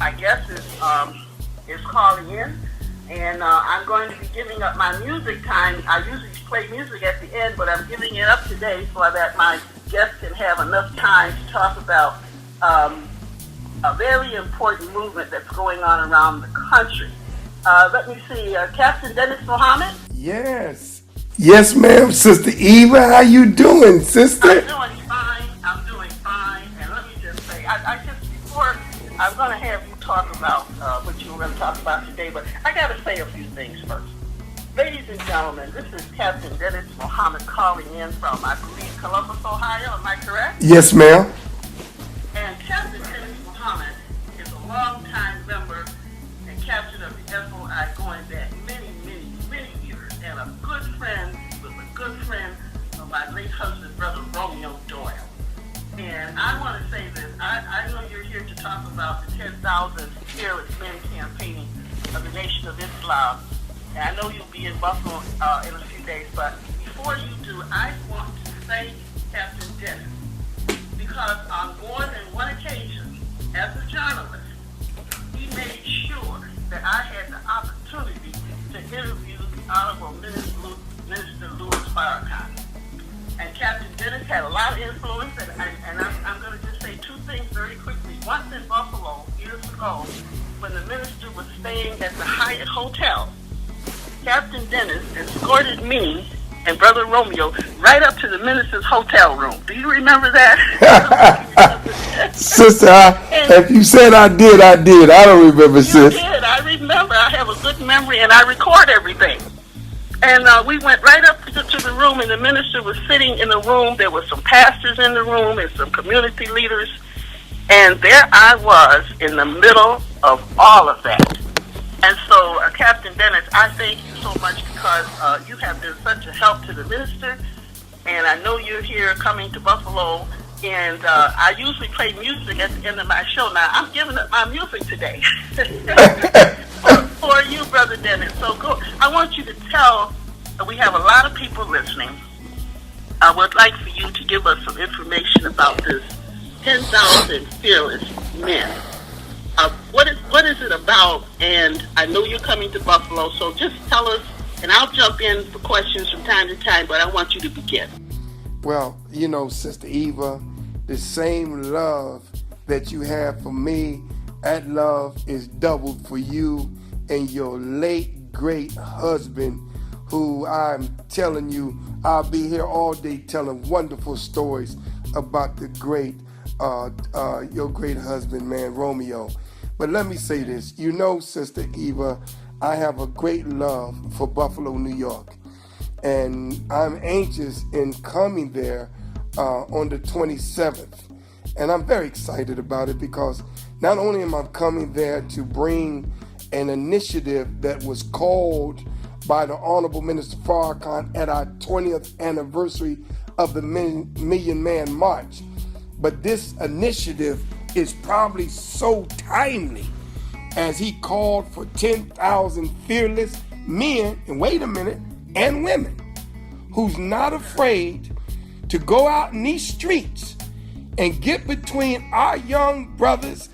I guess, is calling in. And I'm going to be giving up my music time. I usually play music at the end, but I'm giving it up today so that my guests can have enough time to talk about a very important movement that's going on around the country. Let me see, Captain DennisMuhammad? Yes. Yes, ma'am, Sister Eva. How you doing, sister? I'm doing fine. And let me just say, before I'm going to have you talk about what you were going to talk about today, but I got to say a few things first. Ladies and gentlemen, this is Captain DennisMuhammad calling in from, I believe, Columbus, Ohio. Am I correct? Yes, ma'am. And Captain DennisMuhammad is a longtime member and captain of the FOI going back many, many, many years, and a good friend of my late husband, Brother Romeo Doyle. And I want to say this. I know you're here to talk about the 10,000 Fearless Men campaigning of the Nation of Islam. And I know you'll be in Buffalo in a few days. But before you do, I want to thank Captain Dennis. Because on more than one occasion, as a journalist, he made sure that I had the opportunity to interview the Honorable Minister Louis Farrakhan. And Captain Dennis had a lot of influence, and I'm going to just say two things very quickly. Once in Buffalo, years ago, when the minister was staying at the Hyatt Hotel, Captain Dennis escorted me and Brother Romeo right up to the minister's hotel room. Do you remember that? Sister, if you said I did. I don't remember, sis. You did. I remember. I have a good memory, and I record everything. And we went right up to the room, and the minister was sitting in the room. There were some pastors in the room and some community leaders. And there I was in the middle of all of that. And so, Captain Dennis, I thank you so much because you have been such a help to the minister. And I know you're here coming to Buffalo. And I usually play music at the end of my show. Now, I'm giving up my music today for you, Brother Dennis. So I want you to tell, we have a lot of people listening. I would like for you to give us some information about this 10,000 Fearless Men. What is it about? And I know you're coming to Buffalo, so just tell us, and I'll jump in for questions from time to time, but I want you to begin. Well, you know, Sister Eva, the same love that you have for me, that love is doubled for you and your late great husband, who I'm telling you, I'll be here all day telling wonderful stories about the great, your great husband, man, Romeo. But let me say this, you know, Sister Eva, I have a great love for Buffalo, New York. And I'm anxious in coming there on the 27th. And I'm very excited about it because not only am I coming there to bring an initiative that was called by the Honorable Minister Farrakhan at our 20th anniversary of the Million Man March, but this initiative is probably so timely as he called for 10,000 fearless men, and wait a minute, and women who's not afraid to go out in these streets and get between our young brothers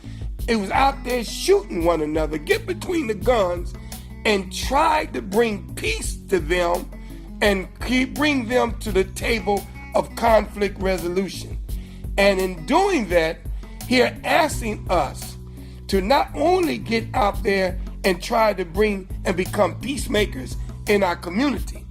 who was out there shooting one another, get between the guns and try to bring peace to them and bring them to the table of conflict resolution. And in doing that, he's asking us to not only get out there and try to bring and become peacemakers in our community,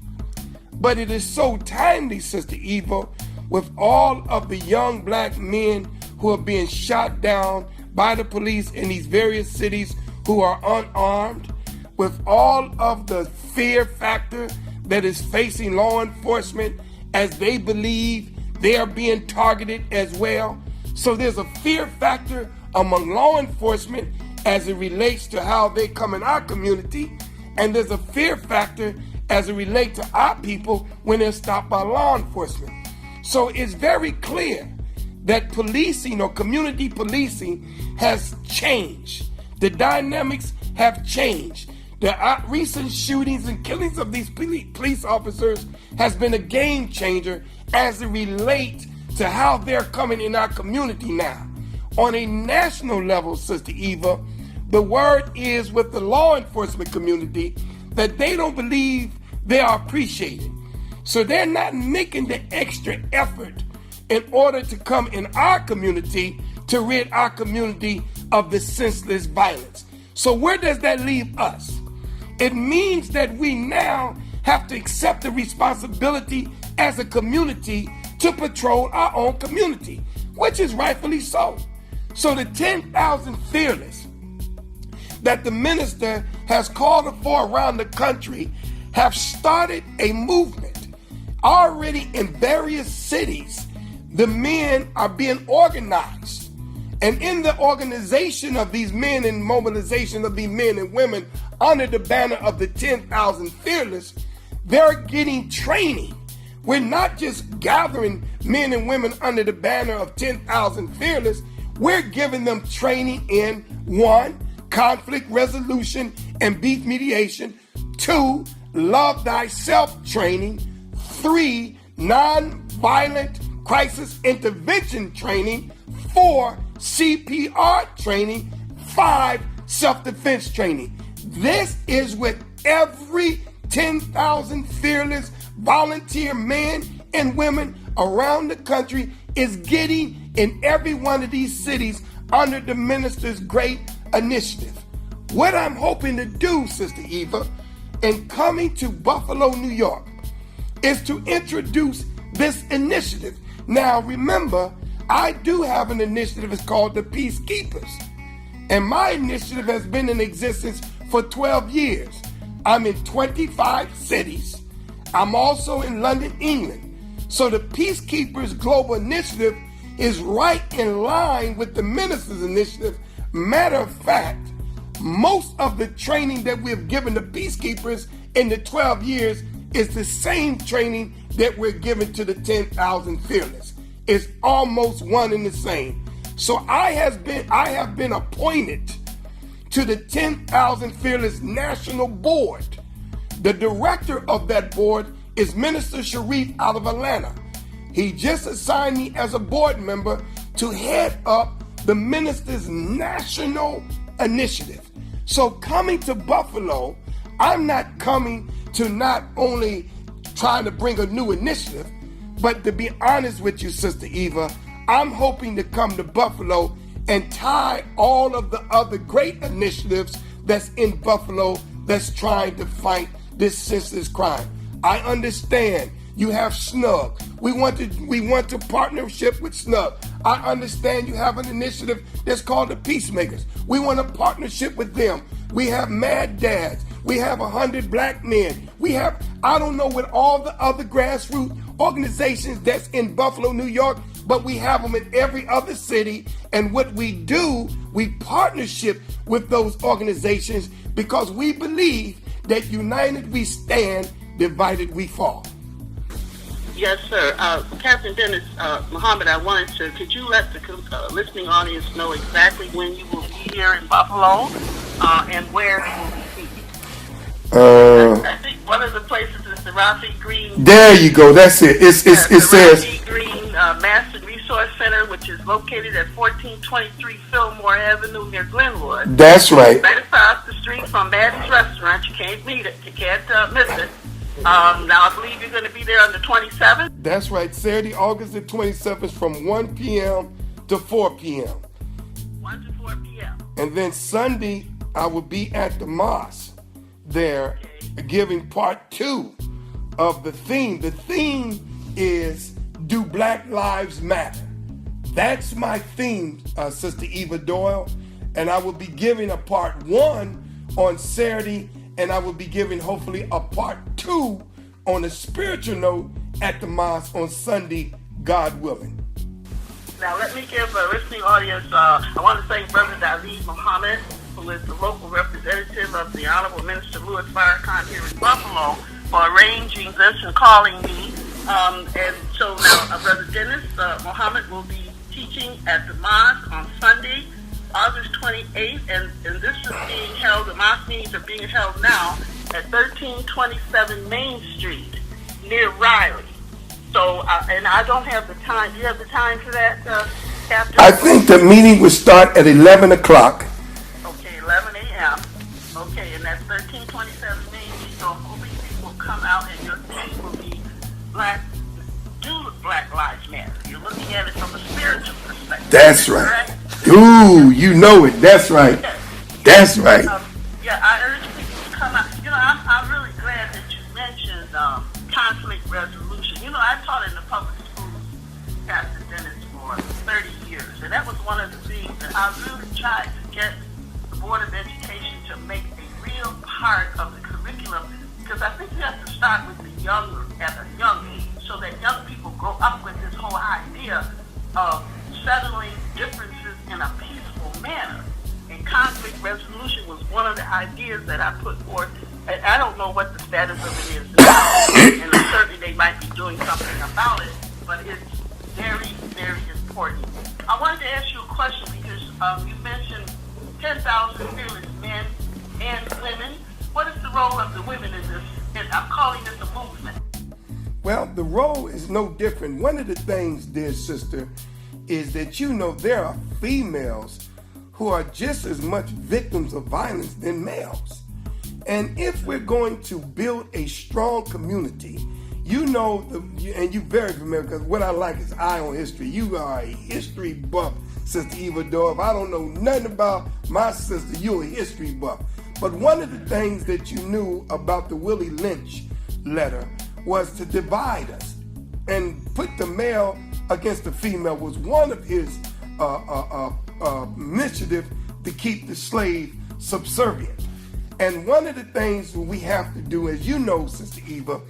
but it is so timely, Sister Eva, with all of the young black men who are being shot down by the police in these various cities who are unarmed, with all of the fear factor that is facing law enforcement as they believe they are being targeted as well. So there's a fear factor among law enforcement as it relates to how they come in our community, and there's a fear factor as it relates to our people when they're stopped by law enforcement. So it's very clear that policing or community policing has changed. The dynamics have changed. The recent shootings and killings of these police officers has been a game changer as it relates to how they're coming in our community now. On a national level, Sister Eva, The word is with the law enforcement community that they don't believe they are appreciated. So they're not making the extra effort in order to come in our community to rid our community of the senseless violence. So where does that leave us? It means that we now have to accept the responsibility as a community to patrol our own community, which is rightfully so. So the 10,000 fearless that the minister has called for around the country have started a movement. Already in various cities, the men are being organized. And in the organization of these men and mobilization of these men and women under the banner of the 10,000 fearless, they're getting training. We're not just gathering men and women under the banner of 10,000 fearless. We're giving them training in 1, conflict resolution and beef mediation, 2, love thyself training, 3, non-violent crisis intervention training, 4, CPR training, 5, self-defense training. This is what every 10,000 fearless volunteer men and women around the country is getting in every one of these cities under the minister's great initiative. What I'm hoping to do, Sister Eva, in coming to Buffalo, New York, is to introduce this initiative. Now, remember, I do have an initiative. It's called the Peacekeepers. And my initiative has been in existence for 12 years. I'm in 25 cities. I'm also in London, England. So the Peacekeepers Global Initiative is right in line with the minister's initiative. Matter of fact, most of the training that we've given the peacekeepers in the 12 years is the same training that we're giving to the 10,000 fearless. It's almost one and the same. So I have been appointed to the 10,000 Fearless National Board. The director of that board is Minister Sharif out of Atlanta. He just assigned me as a board member to head up the minister's national initiative. So coming to Buffalo, I'm not coming to not only trying to bring a new initiative, but to be honest with you, Sister Eva, I'm hoping to come to Buffalo and tie all of the other great initiatives that's in Buffalo that's trying to fight this senseless crime. I understand you have SNUG. We want to partnership with SNUG. I understand you have an initiative that's called the Peacemakers. We want a partnership with them. We have Mad Dads. We have 100 Black Men. We have, I don't know what all the other grassroots organizations that's in Buffalo, New York, but we have them in every other city. And what we do, we partnership with those organizations because we believe that united we stand, divided we fall. Yes, sir. Captain Dennis Muhammad, could you let the listening audience know exactly when you will be here in Buffalo and where you will be speaking? I think one of the places is the Rafi Green. There you go. That's it. It says Rafi Green Masten Resource Center, which is located at 1423 Fillmore Avenue near Glenwood. That's right. Right across the street from Maddie's Restaurant. You can't beat it. You can't miss it. Now, I believe you're going to be there on the 27th. That's right. Saturday, August the 27th from 1 p.m. to 4 p.m. 1 to 4 p.m. And then Sunday, I will be at the mosque there giving part 2 of the theme. The theme is Do Black Lives Matter? That's my theme, Sister Eva Doyle. And I will be giving a part 1 on Saturday, and I will be giving hopefully a part 2 on a spiritual note at the mosque on Sunday, God willing. Now let me give a listening audience, I want to thank Brother DennisMuhammad, who is the local representative of the Honorable Minister Louis Farrakhan here in Buffalo, for arranging this and calling me. And so now Brother Dennis Muhammad will be teaching at the mosque on Sunday, August 28th, and this is being held, the mosque meetings are being held now at 1327 Main Street near Riley. So, and I don't have the time. Do you have the time for that, Captain? I think the meeting will start at 11 o'clock. Okay, 11 a.m. Okay, and that's 1327 Main Street. So movie people will come out, and your theme will be Black Lives Matter. You're looking at it from a spiritual perspective. That's right. Ooh, you know it. That's right. That's right. Yeah, I urge people to come out. I'm really glad that you mentioned conflict resolution. I taught in the public schools, CaptainDennis, for 30 years, and that was one of the things that I really tried to get the Board of Education to make a real part of the curriculum, because I think you have to start with the younger at a young age, so that young people grow up with this whole idea of settling differences in a peaceful manner. And conflict resolution was one of the ideas that I put forth. And I don't know what the status of it is now, and certainly they might be doing something about it, but it's very, very important. I wanted to ask you a question because you mentioned 10,000 fearless men and women. What is the role of the women in this? And I'm calling this a movement. Well, the role is no different. One of the things, dear sister, is that there are females who are just as much victims of violence than males. And if we're going to build a strong community, and you're very familiar, because what I like is eye on history. You are a history buff, Sister Eva Doyle. If I don't know nothing about my sister, you're a history buff. But one of the things that you knew about the Willie Lynch letter was to divide us and put the male against the female was one of his initiative to keep the slave subservient. And one of the things we have to do, as you know, Sister Eva,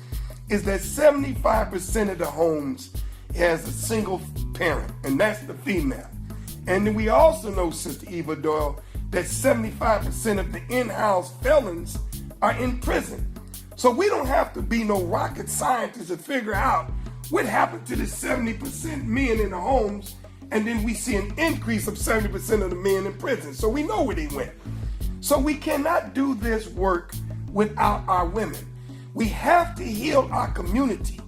is that 75% of the homes has a single parent, and that's the female. And we also know, Sister Eva Doyle, that 75% of the in-house felons are in prison. So we don't have to be no rocket scientists to figure out what happened to the 70% men in the homes, and then we see an increase of 70% of the men in prison. So we know where they went. So we cannot do this work without our women. We have to heal our community,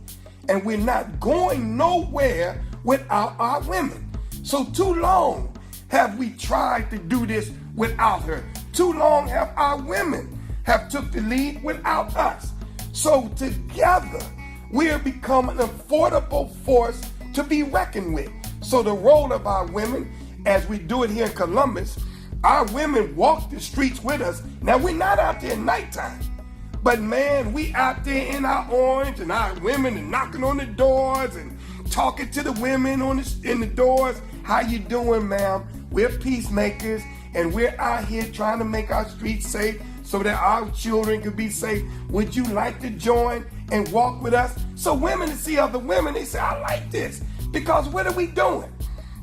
and we're not going nowhere without our women. So too long have we tried to do this without her. Too long have our women have took the lead without us. So together, we are becoming an affordable force to be reckoned with. So the role of our women, as we do it here in Columbus, our women walk the streets with us. Now, we're not out there at nighttime, but man, we out there in our orange, and our women are knocking on the doors and talking to the women in the doors. How you doing, ma'am? We're peacemakers, and we're out here trying to make our streets safe so that our children can be safe. Would you like to join and walk with us? So women see other women, they say, I like this. Because what are we doing?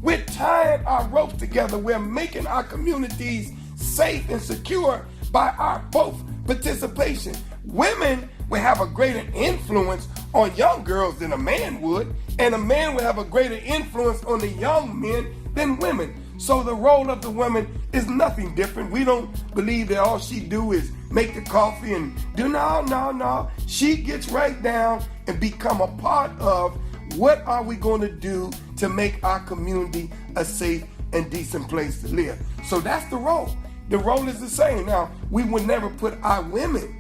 We're tying our ropes together. We're making our communities safe and secure by our both participation. Women will have a greater influence on young girls than a man would, and a man will have a greater influence on the young men than women. So the role of the women is nothing different. We don't believe that all she do is make the coffee and do no. She gets right down and become a part of what are we going to do to make our community a safe and decent place to live. So that's the role. The role is the same. Now, we would never put our women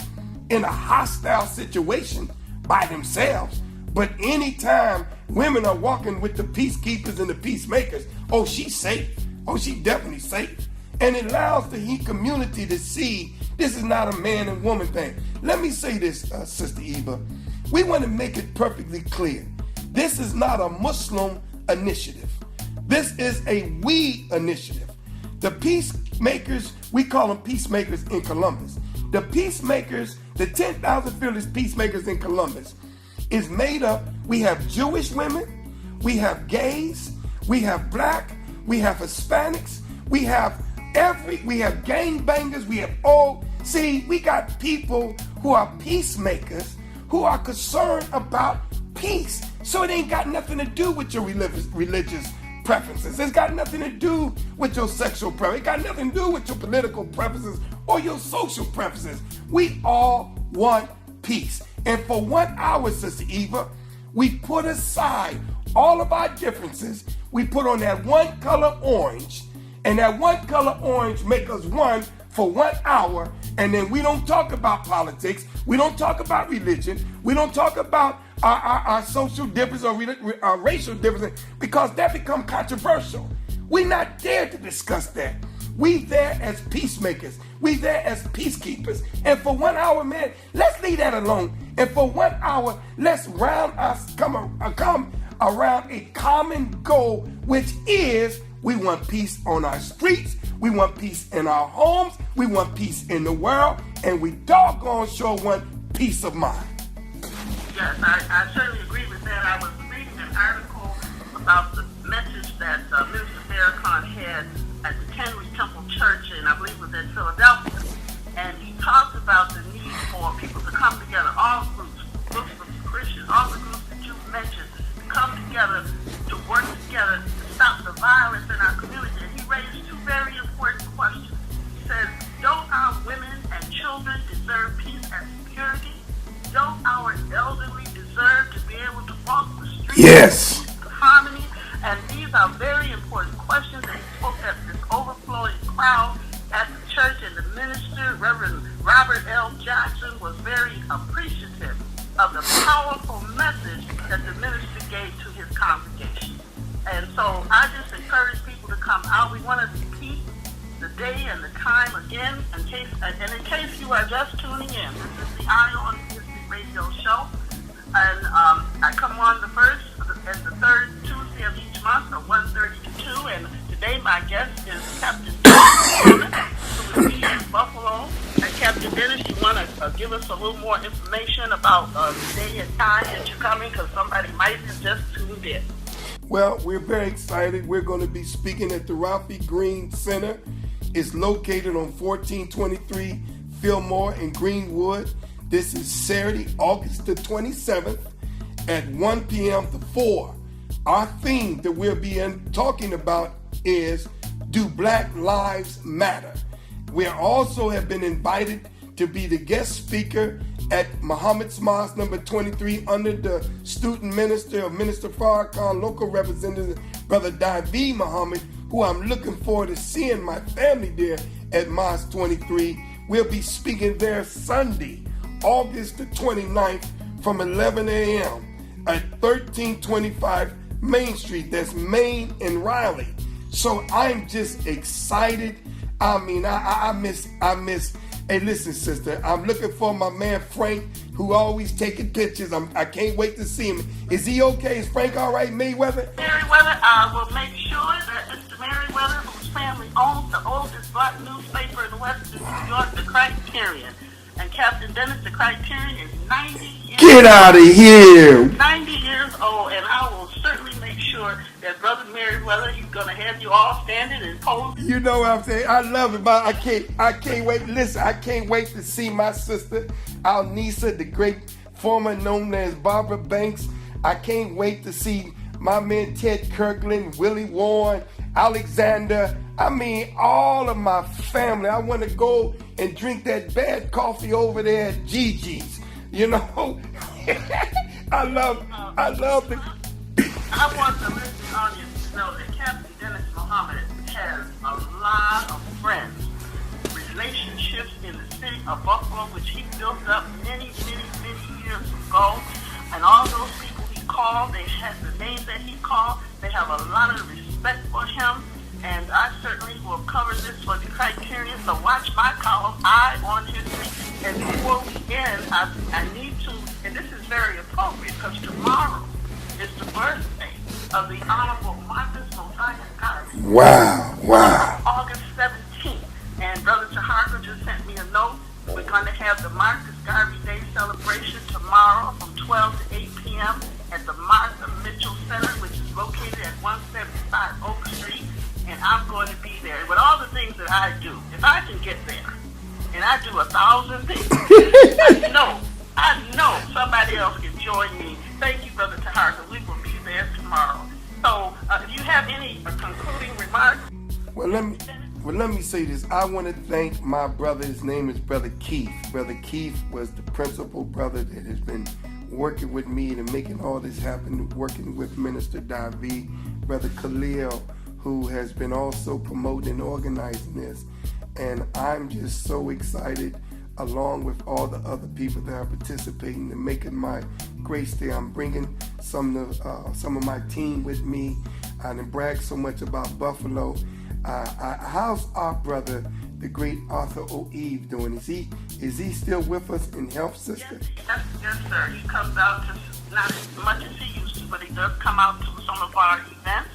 in a hostile situation by themselves, but anytime women are walking with the peacekeepers and the peacemakers, oh, she's safe. Oh, she's definitely safe. And it allows the community to see this is not a man and woman thing. Let me say this, Sister Eva. We want to make it perfectly clear. This is not a Muslim initiative. This is a we initiative. The peacemakers, we call them peacemakers in Columbus. The peacemakers, the 10,000 fearless peacemakers in Columbus is made up, we have Jewish women, we have gays, we have black, we have Hispanics, we have gangbangers, we have we got people who are peacemakers who are concerned about peace. So it ain't got nothing to do with your religious preferences. It's got nothing to do with your sexual preferences. It got nothing to do with your political preferences or your social preferences. We all want peace. And for 1 hour, Sister Eva, we put aside all of our differences. We put on that one color orange, and that one color orange make us one for 1 hour, and then we don't talk about politics, we don't talk about religion, we don't talk about our social difference or racial difference, because that become controversial. We're not there to discuss that. We there as peacemakers. We there as peacekeepers. And for 1 hour, man, let's leave that alone. And for 1 hour, let's come around a common goal, which is we want peace on our streets, we want peace in our homes, we want peace in the world, and we doggone sure want peace of mind. Yes, I certainly agree with that. I was reading an article about the message that Minister Farrakhan had at the Henry Temple Church, and I believe it was in Philadelphia. And he talked about the need for people to come together, all groups of Christians, all the groups that you mentioned, to come together, to work together to stop the violence in our community. And he raised two very important questions. He says, don't our women and children deserve peace and security? Don't our elderly deserve to be able to walk the streets Yes. in harmony? And these are very important questions. And he spoke at this overflowing crowd at the church, and the minister, Reverend Robert L. Jackson, was very appreciative of the powerful message that the minister gave to his congregation. And so I just encourage people to come out. We want to repeat the day and the time again, in case you are just tuning in. This is the Eye on History radio show. And I come on the first and the third Tuesday of each month from 1:30 to 2. And today my guest is Captain Dennis, who will be in Buffalo. And Captain Dennis, you want to give us a little more information about the day and time that you're coming, because somebody might have just tuned in. Well, we're very excited. We're going to be speaking at the Rafi Green Center. It's located on 1423 Fillmore and Glenwood. This is Saturday, August the 27th at 1 p.m. to 4. Our theme that we'll be talking about is, do Black Lives Matter? We also have been invited to be the guest speaker at Muhammad's Mosque number 23 under the student minister of Minister Farrakhan, local representative, Brother DennisMuhammad, who I'm looking forward to seeing my family there at Mosque 23. We'll be speaking there Sunday, August the 29th from 11 a.m. at 1325 Main Street. That's Main and Raleigh. So I'm just excited. I mean, I miss. Hey, listen, sister, I'm looking for my man Frank, who always taking pictures. I can't wait to see him. Is he okay? Is Frank all right, Mayweather? Merriweather, I will make sure that Mr. Merriweather, whose family owns the oldest black newspaper in Western New York, the Criterion, and Captain Dennis, the Criterion, is 90 years Get out of here! 90 years old, and I will certainly make sure that Brother Merriweather, he's going to have you all standing and posing. You know what I'm saying? I love it, but I can't wait. Listen, I can't wait to see my sister, Alnisa, the great former known as Barbara Banks. I can't wait to see my man Ted Kirkland, Willie Warren, Alexander. I mean, all of my family. I want to go and drink that bad coffee over there at Gigis. You know, I love it. I want the listening audience to know that Captain DennisMuhammad has a lot of friends, relationships in the city of Buffalo, which he built up many years ago. And all those people he called, they had the names that he called. They have a lot of respect for him. And I certainly will cover this for the Criterion. So watch my column, Eye on History. And before we end, I need to, and this is very appropriate because tomorrow is the birthday of the Honorable Marcus Mosiah Garvey. Wow. August 17th. And Brother Taharka just sent me a note. We're going to have the Marcus Garvey Day celebration tomorrow from 12 to 8 p.m. at the Martha Mitchell Center, which is located at 175 Oak Street. And I'm going to be there with all the things that I do. If I can get there, and I do 1,000 things, I know somebody else can join me. Thank you, Brother Taharka. We will be there tomorrow. So, do you have any concluding remarks? Well, let me say this. I want to thank my brother. His name is Brother Keith. Brother Keith was the principal brother that has been working with me and making all this happen, working with Minister Davi, Brother Khalil, who has been also promoting and organizing this. and I'm just so excited, along with all the other people that are participating and making my great stay. I'm bringing some of my team with me. I didn't brag so much about Buffalo. How's our brother, the great Arthur O'Eve, doing? Is he still with us in health, sister? Yes, sir. He comes out to not as much as he used to, but he does come out to some of our events,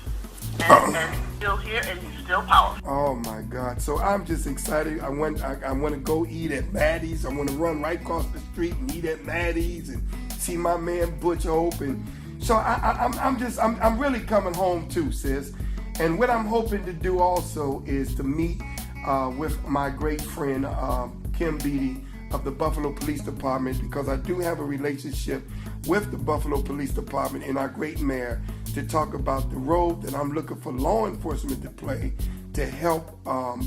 and he's still here and he's still powerful. Oh my God! So I'm just excited. I want to go eat at Maddie's. I want to run right across the street and eat at Maddie's and see my man Butch Hope. And so I'm really coming home too, sis. And what I'm hoping to do also is to meet with my great friend Kim Beatty of the Buffalo Police Department, because I do have a relationship with the Buffalo Police Department and our great mayor to talk about the role that I'm looking for law enforcement to play to help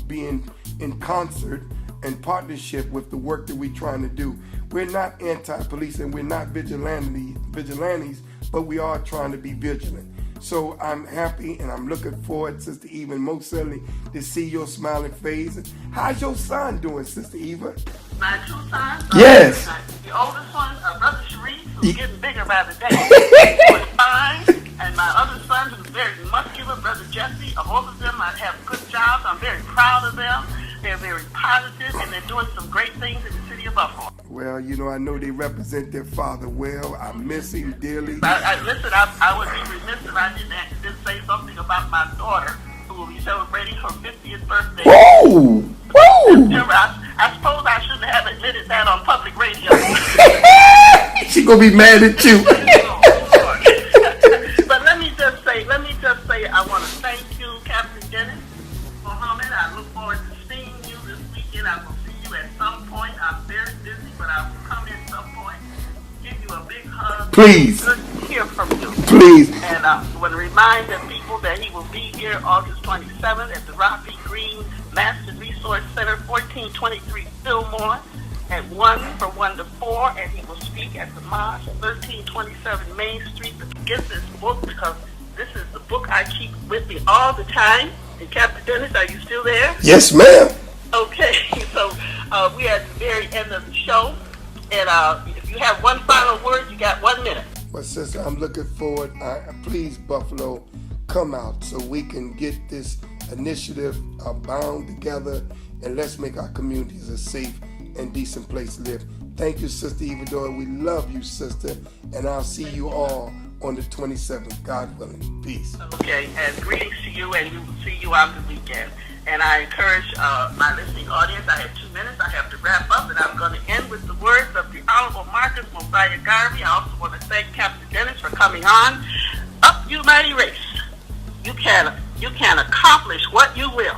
be in concert and partnership with the work that we're trying to do. We're not anti-police and we're not vigilantes, but we are trying to be vigilant. So I'm happy and I'm looking forward, Sister Eva, and most certainly to see your smiling face. How's your son doing, Sister Eva? My two sons? Yes. The oldest one, Brother Sharif, who's getting bigger by the day, was fine. And my other son, who's very muscular, Brother Jesse. Both of them have good jobs. I'm very proud of them. They're very positive, and they're doing some great things in the city of Buffalo. Well, I know they represent their father well. I miss him dearly. Listen, I would be remiss if I didn't say something about my daughter, who will be celebrating her 50th birthday. Whoa! Whoa! I suppose I shouldn't have admitted that on public radio. She gonna be mad at you. But let me just say, I want to thank you, CaptainDennisMuhammad. I look forward to seeing you this weekend. I will see you at some point. I'm very busy, but I will come in some point. Give you a big hug. Please. Good to hear from you. Please. And I want to remind the people that he will be here August 27th at the Rafi Green Masten Resource Center, 1423 Fillmore, at 1 to 4, and he will speak at the Mosque, 1327 Main Street. Get this book, because this is the book I keep with me all the time. And Captain Dennis, are you still there? Yes, ma'am. Okay, so we're at the very end of the show, and if you have one final word, you got 1 minute. Well, sister, I'm looking forward. Please, Buffalo, come out so we can get this initiative bound together, and let's make our communities a safe and decent place to live. Thank you, Sister Eva Doyle. We love you, sister, and I'll see you all on the 27th, God willing. Peace. Okay, and greetings to you, and we will see you on the weekend. And I encourage my listening audience, I have 2 minutes, I have to wrap up, and I'm going to end with the words of the Honorable Marcus Mosiah Garvey. I also want to thank Captain Dennis for coming on. Up, you mighty race. You can accomplish what you will.